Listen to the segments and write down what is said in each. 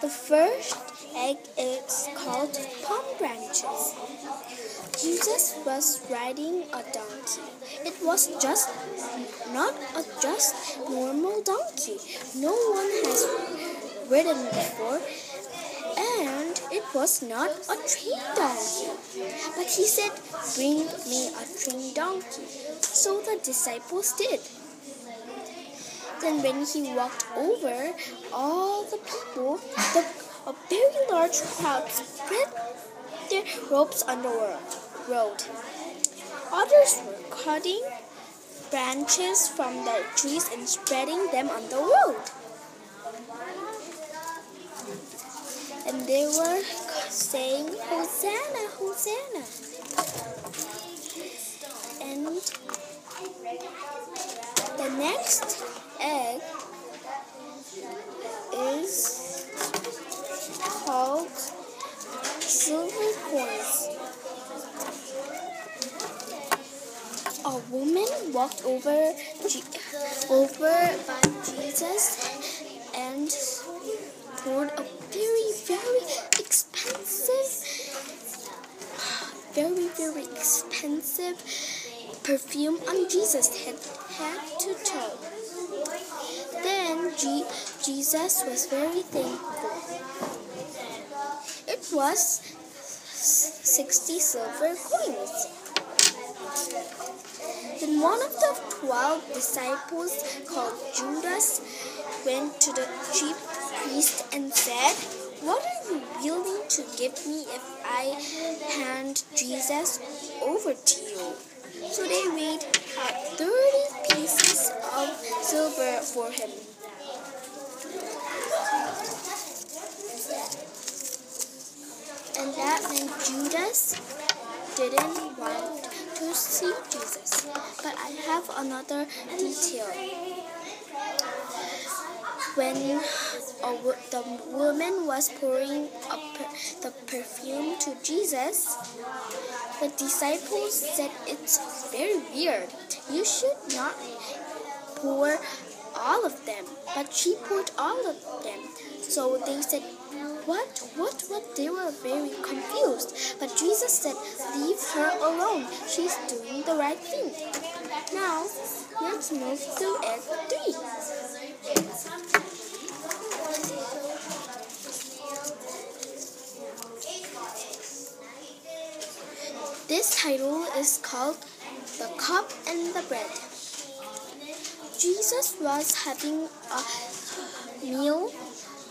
The first egg is called palm branches. Jesus was riding a donkey. It was not a just normal donkey. No one has ridden before, and it was not a trained donkey. But he said, "Bring me a trained donkey." So the disciples did. Then when he walked over all the people, a very large crowd spread their robes on the road. Others were cutting branches from the trees and spreading them on the road. And they were saying, "Hosanna, Hosanna." And the next egg is called silver coins. A woman walked over by Jesus and poured a very expensive perfume on Jesus' head to toe. Then Jesus was very thankful. It was 60 silver coins. Then one of the 12 disciples, called Judas, went to the chief priest and said, "What are you willing to give me if I hand Jesus over to you?" So they weighed out 30 pieces of silver for him. And that meant Judas didn't want to see Jesus. But I have another detail. When the woman was pouring the perfume to Jesus, the disciples said, "It's very weird. You should not pour all of them." But she poured all of them. So they said, What? They were very confused. But Jesus said, "Leave her alone. She's doing the right thing." Now, let's move to egg 3. This title is called "The Cup and the Bread." Jesus was having a meal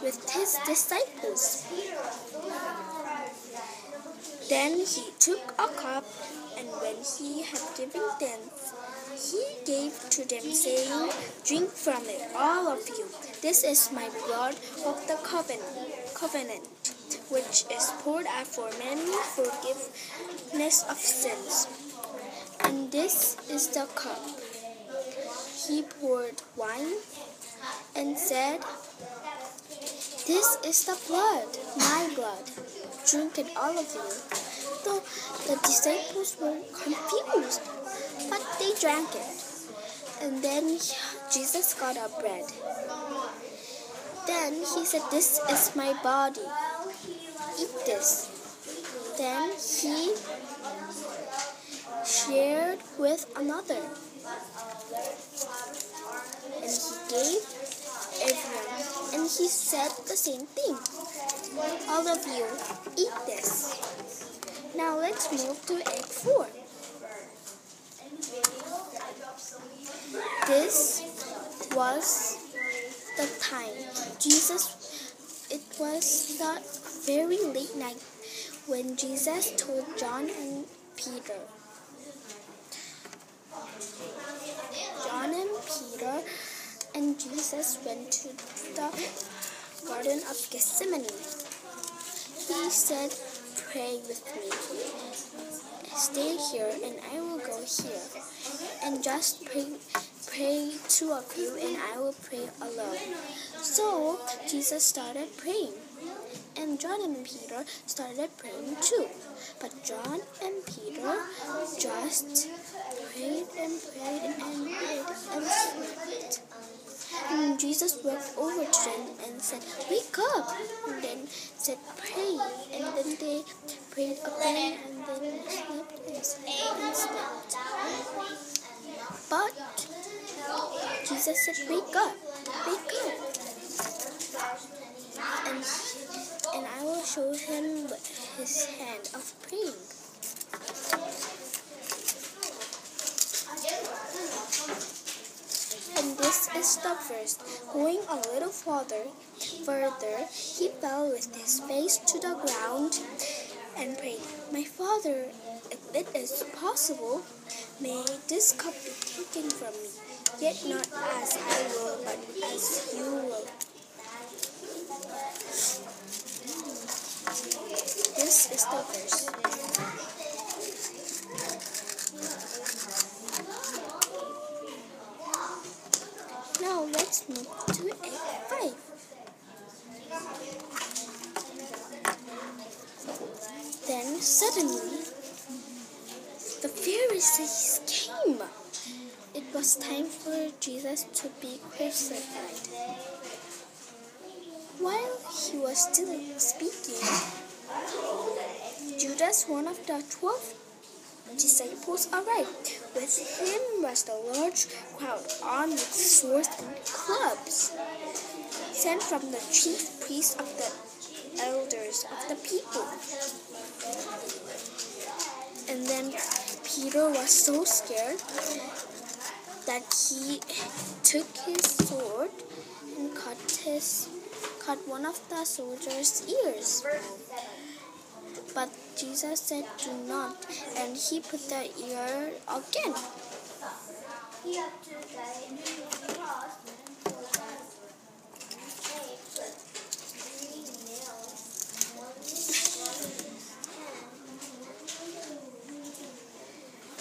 with his disciples. Then he took a cup, and when he had given thanks, he gave to them, saying, "Drink from it, all of you. This is my blood of the covenant, which is poured out for many forgiveness of sins." And this is the cup. He poured wine and said, "This is the blood, my blood. Drink it, all of you." The disciples were confused, but they drank it. And then Jesus got a bread. Then he said, "This is my body. Eat this." Then he shared with another. And he gave everyone. And he said the same thing. "All of you, eat this." Now let's move to egg 4. This was the time. It was the very late night when Jesus told John and Peter. John and Peter and Jesus went to the Garden of Gethsemane. He said, "Pray with me. Stay here and I will go here. And just pray 2 of you and I will pray alone." So Jesus started praying. And John and Peter started praying too. But John and Peter just prayed and slept. And Jesus walked over to them and said, "Wake up!" And then said, "Pray." And then they prayed again, and then slept. But Jesus said, "Wake up, wake up." And I will show him his hand of praying. And this is the verse. Going a little further, he fell with his face to the ground and prayed, "My Father, if it is possible, may this cup be taken from me. Yet not as I will, but as you will." This is the verse. Now let's move to Act 5. Then suddenly, the Pharisees came. It was time for Jesus to be crucified. While he was still speaking, Judas, one of the 12 disciples, arrived. With him was the large crowd armed with swords and clubs, sent from the chief priests of the elders of the people. And then Peter was so scared that he took his sword and cut one of the soldiers' ears. But Jesus said, "Do not," and he put the ear again.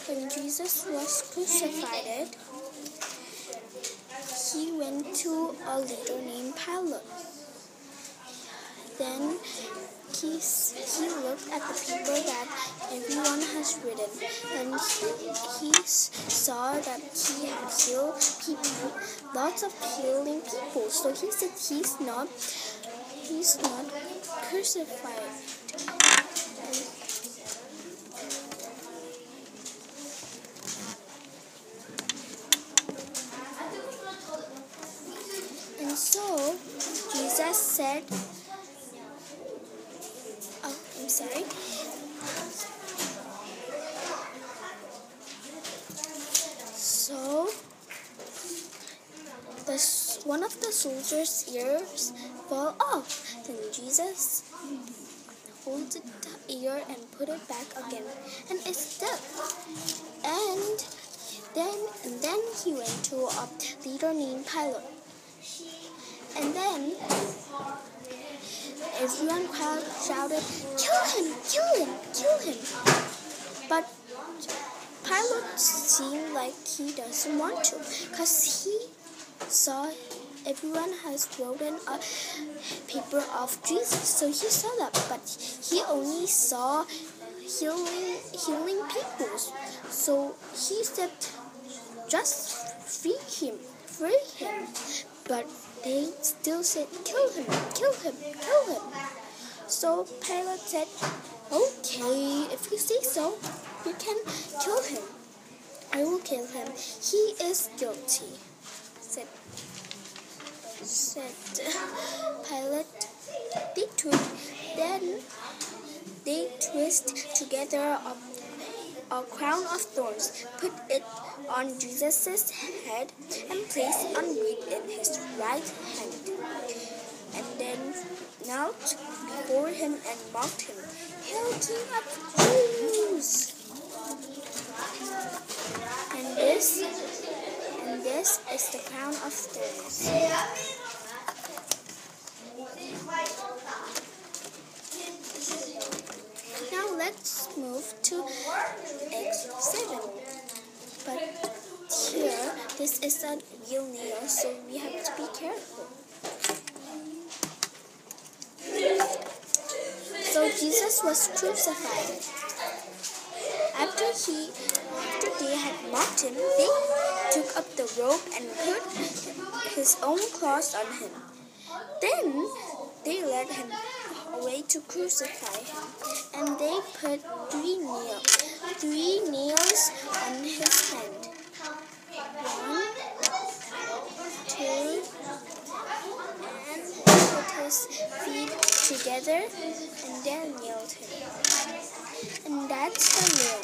When Jesus was crucified, he went to a leader named Pilate. Then he looked at the people that everyone has written, and he saw that he had healed people, lots of healing people. So he said he's not crucified. And so Jesus said, So one of the soldiers' ears fell off. Then Jesus folded the ear and put it back again, and it stuck. And then he went to a leader named Pilate. And then everyone shouted, "Kill him! Kill him! Kill him!" But Pilate seemed like he doesn't want to, because he saw everyone has written a paper of Jesus. So he saw that, but he only saw healing people. So he said, "Just free him. But they still said, "Kill him, kill him, kill him." So Pilate said, "Okay, if you say so, you can kill him. I will kill him. He is guilty," said Pilate. Then they twist together a crown of thorns, put it on Jesus' head, and placed a reed in his right hand. And then knelt before him and mocked him, "Hail, King of the Jews!" And this is the crown of thorns. Now let's move to Acts 7. But here, this is a real nail, so we have to be careful. So Jesus was crucified. After they had mocked him, they took up the rope and put his own clothes on him. Then they led him away to crucify him, and they put three nails on his hand. 1, 2, and put his feet together, and then nailed him. And that's the nail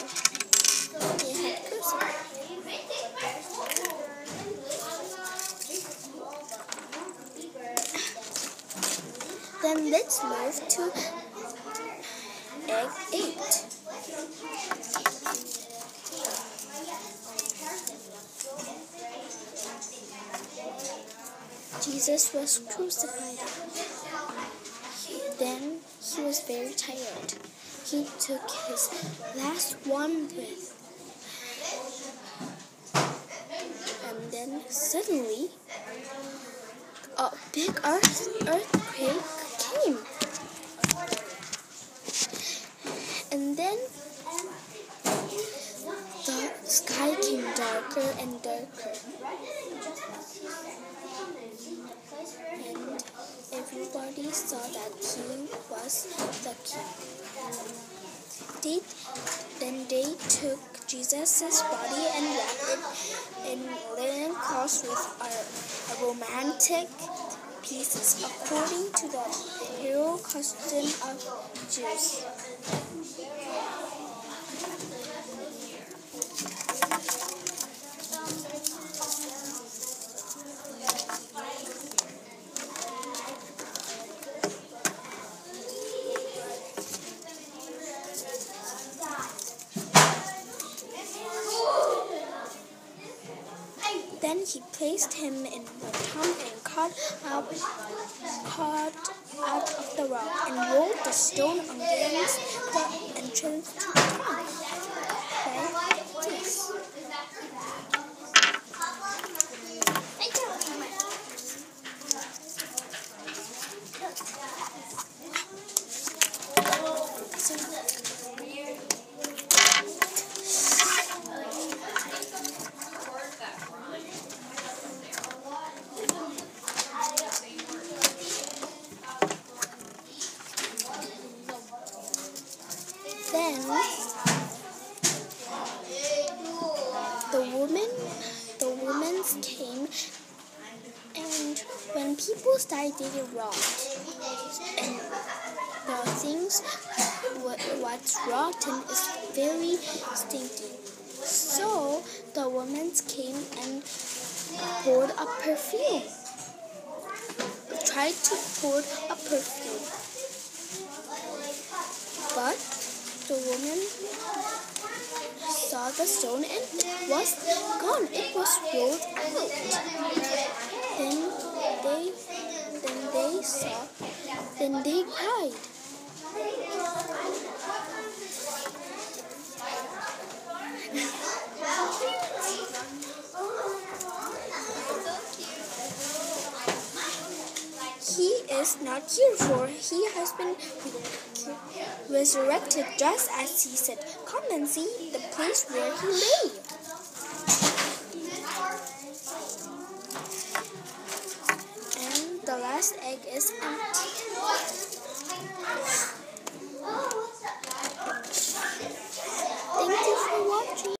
they had crucified. Then let's move to egg 8. Jesus was crucified. Then he was very tired. He took his last one breath. And then suddenly, a big earthquake came. And then the sky came darker and darker. And everybody saw that he was the king. Then they took Jesus' body and wrapped it in linen cloths with a romantic pieces according to the hero custom of Jews. Then he placed him in the tomb and cut out of the rock and rolled the stone against the entrance to the tomb. Like this. Then the women came, and when people started getting robbed, and the things what's rotten is very stinky. So the women came and poured a perfume. Tried to pour a perfume, but the woman saw the stone and it was gone. It was rolled out. Then they cried. He is not here, for he has been resurrected just as he said. Come and see the place where he lay.